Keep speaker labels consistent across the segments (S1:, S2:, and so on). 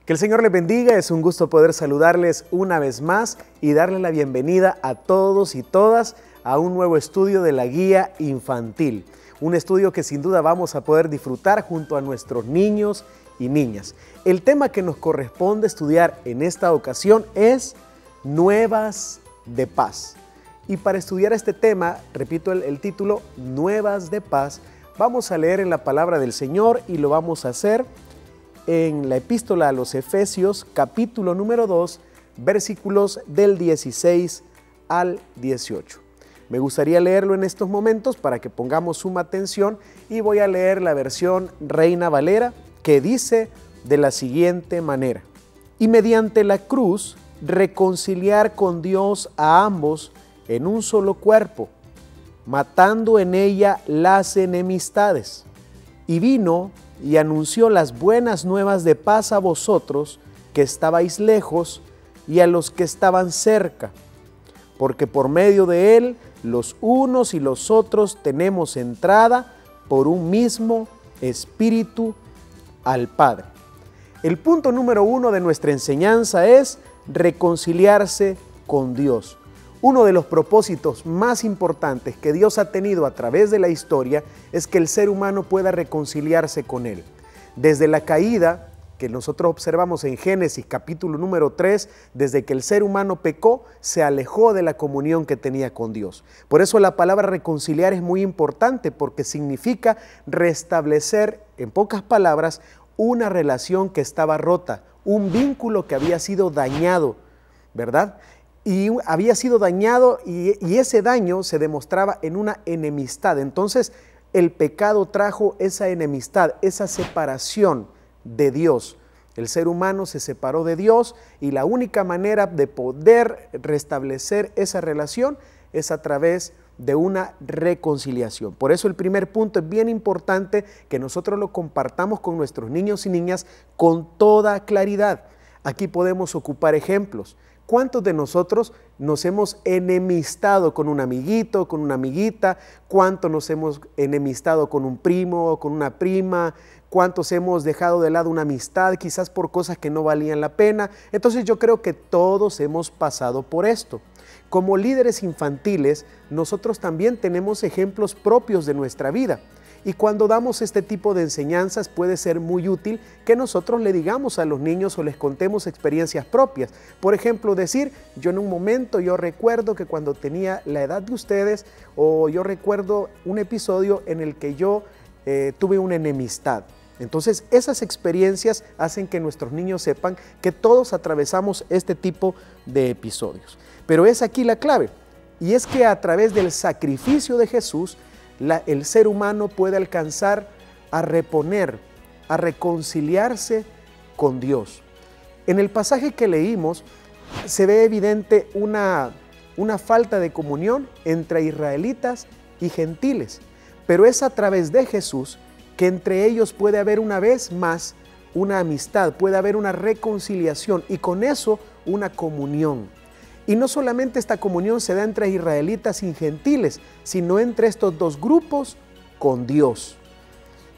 S1: Que el Señor les bendiga, es un gusto poder saludarles una vez más y darles la bienvenida a todos y todas a un nuevo estudio de la guía infantil. Un estudio que sin duda vamos a poder disfrutar junto a nuestros niños y niñas. El tema que nos corresponde estudiar en esta ocasión es Nuevas de Paz. Y para estudiar este tema, repito el título, Nuevas de Paz, vamos a leer en la palabra del Señor y lo vamos a hacer en la epístola a los Efesios, capítulo número 2, versículos del 16 al 18. Me gustaría leerlo en estos momentos para que pongamos suma atención y voy a leer la versión Reina Valera que dice de la siguiente manera: y mediante la cruz reconciliar con Dios a ambos en un solo cuerpo, matando en ella las enemistades. Y vino y anunció las buenas nuevas de paz a vosotros que estabais lejos y a los que estaban cerca, porque por medio de él los unos y los otros tenemos entrada por un mismo Espíritu al Padre. El punto número 1 de nuestra enseñanza es reconciliarse con Dios. Uno de los propósitos más importantes que Dios ha tenido a través de la historia es que el ser humano pueda reconciliarse con Él. Desde la caída que nosotros observamos en Génesis capítulo número 3, desde que el ser humano pecó, se alejó de la comunión que tenía con Dios. Por eso la palabra reconciliar es muy importante, porque significa restablecer, en pocas palabras, una relación que estaba rota, un vínculo que había sido dañado, ¿verdad? Y había sido dañado y ese daño se demostraba en una enemistad. Entonces el pecado trajo esa enemistad, esa separación de Dios. El ser humano se separó de Dios y la única manera de poder restablecer esa relación es a través de una reconciliación. Por eso el primer punto es bien importante que nosotros lo compartamos con nuestros niños y niñas con toda claridad. Aquí podemos ocupar ejemplos. ¿Cuántos de nosotros nos hemos enemistado con un amiguito, con una amiguita? ¿Cuántos nos hemos enemistado con un primo o con una prima? ¿Cuántos hemos dejado de lado una amistad quizás por cosas que no valían la pena? Entonces yo creo que todos hemos pasado por esto. Como líderes infantiles, nosotros también tenemos ejemplos propios de nuestra vida. Y cuando damos este tipo de enseñanzas puede ser muy útil que nosotros le digamos a los niños o les contemos experiencias propias. Por ejemplo, decir, yo en un momento, yo recuerdo que cuando tenía la edad de ustedes, o yo recuerdo un episodio en el que yo tuve una enemistad. Entonces esas experiencias hacen que nuestros niños sepan que todos atravesamos este tipo de episodios. Pero es aquí la clave, y es que a través del sacrificio de Jesús, el ser humano puede alcanzar a reponer, a reconciliarse con Dios. En el pasaje que leímos se ve evidente una falta de comunión entre israelitas y gentiles, pero es a través de Jesús que entre ellos puede haber una vez más una amistad, puede haber una reconciliación y con eso una comunión. Y no solamente esta comunión se da entre israelitas y gentiles, sino entre estos dos grupos con Dios.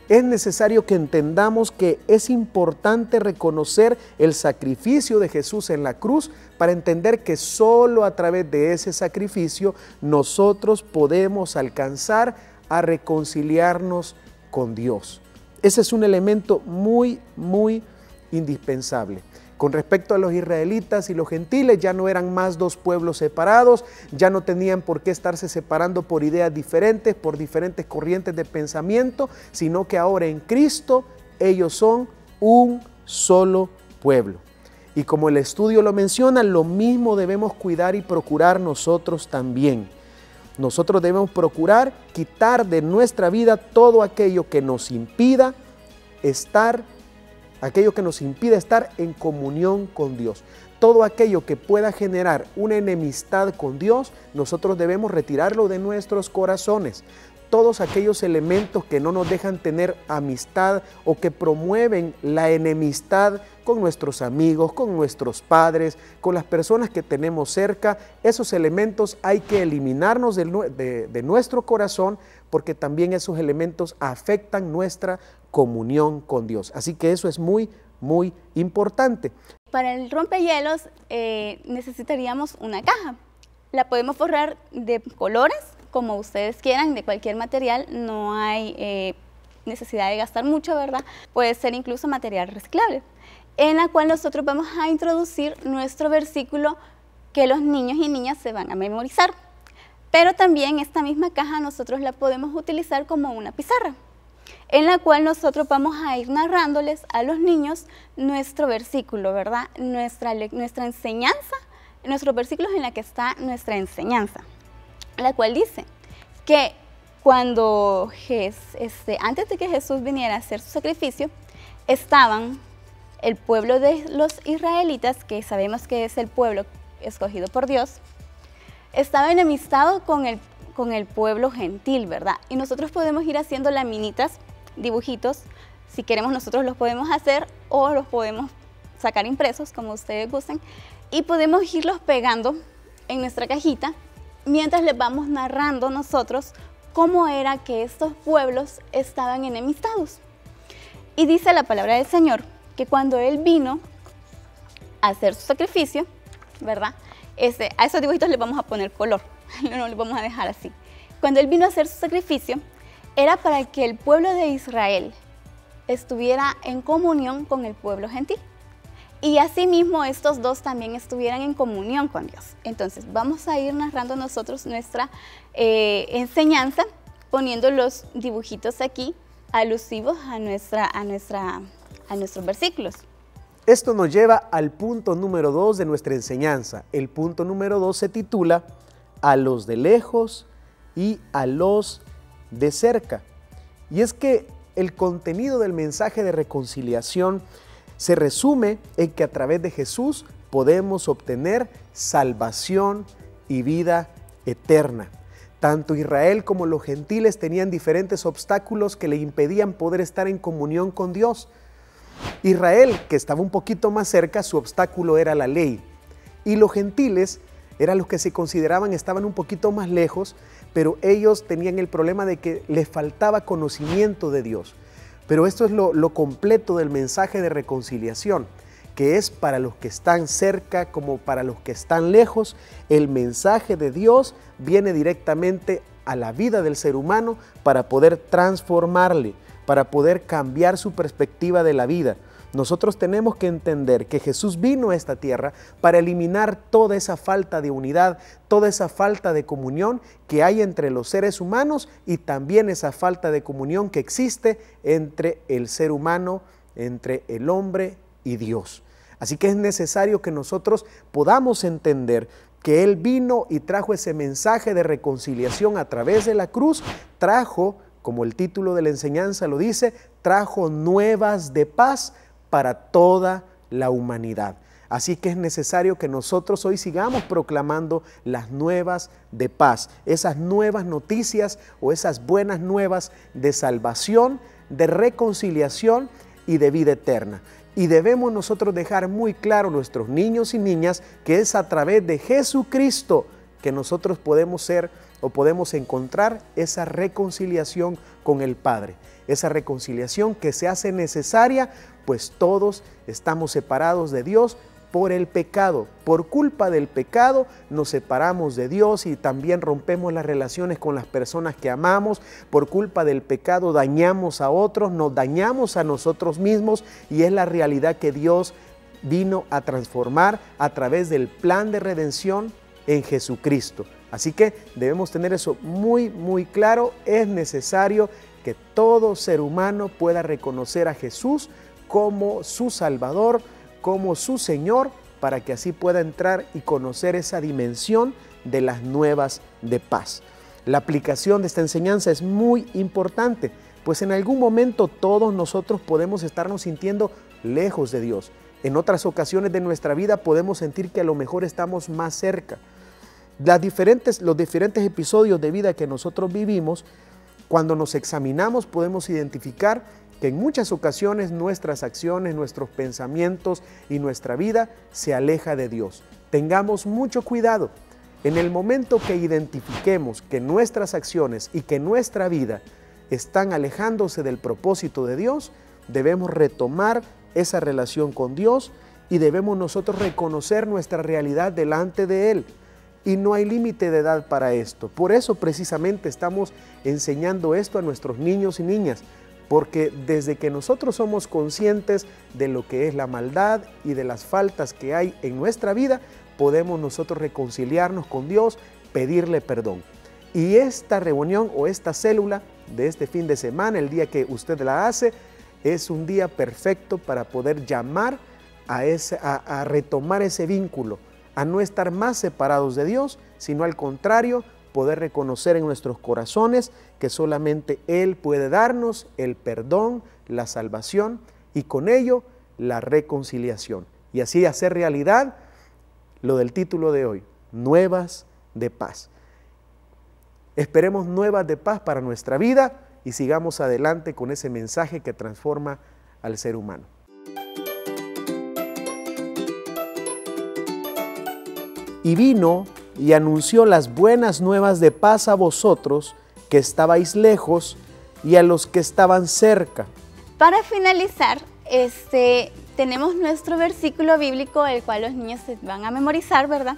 S1: Es necesario que entendamos que es importante reconocer el sacrificio de Jesús en la cruz para entender que solo a través de ese sacrificio nosotros podemos alcanzar a reconciliarnos con Dios. Ese es un elemento muy indispensable. Con respecto a los israelitas y los gentiles, ya no eran más dos pueblos separados, ya no tenían por qué estarse separando por ideas diferentes, por diferentes corrientes de pensamiento, sino que ahora en Cristo ellos son un solo pueblo. Y como el estudio lo menciona, lo mismo debemos cuidar y procurar nosotros también. Nosotros debemos procurar quitar de nuestra vida todo aquello que nos impida estar en comunión con Dios. Todo aquello que pueda generar una enemistad con Dios, nosotros debemos retirarlo de nuestros corazones. Todos aquellos elementos que no nos dejan tener amistad o que promueven la enemistad con nuestros amigos, con nuestros padres, con las personas que tenemos cerca, esos elementos hay que eliminarnos de nuestro corazón, porque también esos elementos afectan nuestra comunión con Dios. Así que eso es muy, muy importante.
S2: Para el rompehielos necesitaríamos una caja. La podemos forrar de colores, como ustedes quieran, de cualquier material. No hay necesidad de gastar mucho, ¿verdad? Puede ser incluso material reciclable, en la cual nosotros vamos a introducir nuestro versículo que los niños y niñas se van a memorizar. Pero también esta misma caja nosotros la podemos utilizar como una pizarra, en la cual nosotros vamos a ir narrándoles a los niños nuestro versículo, ¿verdad? Nuestra enseñanza, nuestros versículos en la que está nuestra enseñanza, la cual dice que cuando antes de que Jesús viniera a hacer su sacrificio, estaban el pueblo de los israelitas, que sabemos que es el pueblo escogido por Dios, estaba enemistado con el pueblo gentil, ¿verdad? Y nosotros podemos ir haciendo laminitas, dibujitos, si queremos nosotros los podemos hacer o los podemos sacar impresos, como ustedes gusten, y podemos irlos pegando en nuestra cajita mientras les vamos narrando nosotros cómo era que estos pueblos estaban enemistados. Y dice la palabra del Señor que cuando Él vino a hacer su sacrificio, ¿verdad? A esos dibujitos les vamos a poner color, no los vamos a dejar así. Cuando Él vino a hacer su sacrificio, era para que el pueblo de Israel estuviera en comunión con el pueblo gentil. Y asimismo estos dos también estuvieran en comunión con Dios. Entonces vamos a ir narrando nosotros nuestra enseñanza, poniendo los dibujitos aquí alusivos a nuestros versículos.
S1: Esto nos lleva al punto número 2 de nuestra enseñanza. El punto número 2 se titula A los de lejos y a los de cerca. Y es que el contenido del mensaje de reconciliación se resume en que a través de Jesús podemos obtener salvación y vida eterna. Tanto Israel como los gentiles tenían diferentes obstáculos que le impedían poder estar en comunión con Dios. Israel, que estaba un poquito más cerca, su obstáculo era la ley. Y los gentiles eran los que se consideraban estaban un poquito más lejos, pero ellos tenían el problema de que les faltaba conocimiento de Dios. Pero esto es lo completo del mensaje de reconciliación, que es para los que están cerca como para los que están lejos. El mensaje de Dios viene directamente a la vida del ser humano para poder transformarle, para poder cambiar su perspectiva de la vida. Nosotros tenemos que entender que Jesús vino a esta tierra para eliminar toda esa falta de unidad, toda esa falta de comunión que hay entre los seres humanos y también esa falta de comunión que existe entre el ser humano, entre el hombre y Dios. Así que es necesario que nosotros podamos entender que Él vino y trajo ese mensaje de reconciliación a través de la cruz, trajo, como el título de la enseñanza lo dice, trajo nuevas de paz para toda la humanidad. Así que es necesario que nosotros hoy sigamos proclamando las nuevas de paz, esas nuevas noticias o esas buenas nuevas de salvación, de reconciliación y de vida eterna. Y debemos nosotros dejar muy claro a nuestros niños y niñas que es a través de Jesucristo que nosotros podemos ser o podemos encontrar esa reconciliación con el Padre. Esa reconciliación que se hace necesaria, pues todos estamos separados de Dios por el pecado. Por culpa del pecado nos separamos de Dios y también rompemos las relaciones con las personas que amamos. Por culpa del pecado dañamos a otros, nos dañamos a nosotros mismos y es la realidad que Dios vino a transformar a través del plan de redención en Jesucristo. Así que debemos tener eso muy claro. Es necesario que todo ser humano pueda reconocer a Jesús como su Salvador, como su Señor, para que así pueda entrar y conocer esa dimensión de las nuevas de paz. La aplicación de esta enseñanza es muy importante, pues en algún momento todos nosotros podemos estarnos sintiendo lejos de Dios. En otras ocasiones de nuestra vida podemos sentir que a lo mejor estamos más cerca. Los diferentes episodios de vida que nosotros vivimos, cuando nos examinamos podemos identificar que en muchas ocasiones nuestras acciones, nuestros pensamientos y nuestra vida se aleja de Dios. Tengamos mucho cuidado. En el momento que identifiquemos que nuestras acciones y que nuestra vida están alejándose del propósito de Dios, debemos retomar esa relación con Dios y debemos nosotros reconocer nuestra realidad delante de Él. Y no hay límite de edad para esto. Por eso precisamente estamos enseñando esto a nuestros niños y niñas, porque desde que nosotros somos conscientes de lo que es la maldad y de las faltas que hay en nuestra vida, podemos nosotros reconciliarnos con Dios, pedirle perdón. Y esta reunión o esta célula de este fin de semana, el día que usted la hace, es un día perfecto para poder llamar a retomar ese vínculo, a no estar más separados de Dios, sino al contrario, poder reconocer en nuestros corazones que solamente Él puede darnos el perdón, la salvación y con ello la reconciliación. Y así hacer realidad lo del título de hoy, Nuevas de Paz. Esperemos nuevas de paz para nuestra vida y sigamos adelante con ese mensaje que transforma al ser humano. Y vino y anunció las buenas nuevas de paz a vosotros que estabais lejos y a los que estaban cerca.
S2: Para finalizar, tenemos nuestro versículo bíblico, el cual los niños se van a memorizar, ¿verdad?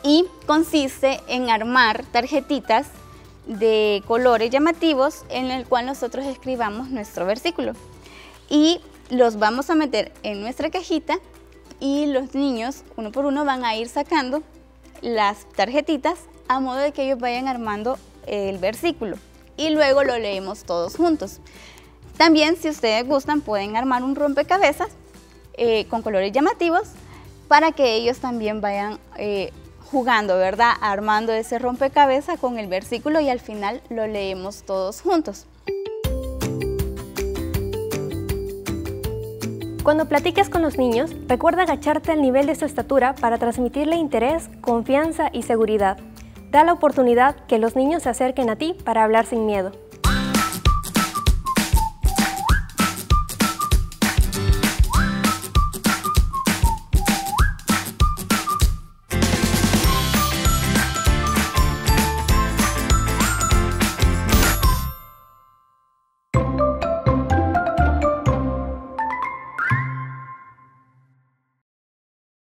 S2: Y consiste en armar tarjetitas de colores llamativos en el cual nosotros escribamos nuestro versículo. Y los vamos a meter en nuestra cajita y los niños, uno por uno, van a ir sacando las tarjetitas a modo de que ellos vayan armando el versículo. Y luego lo leemos todos juntos. También, si ustedes gustan, pueden armar un rompecabezas con colores llamativos para que ellos también vayan jugando, ¿verdad? Armando ese rompecabezas con el versículo y al final lo leemos todos juntos.
S3: Cuando platiques con los niños, recuerda agacharte al nivel de su estatura para transmitirle interés, confianza y seguridad. Da la oportunidad que los niños se acerquen a ti para hablar sin miedo.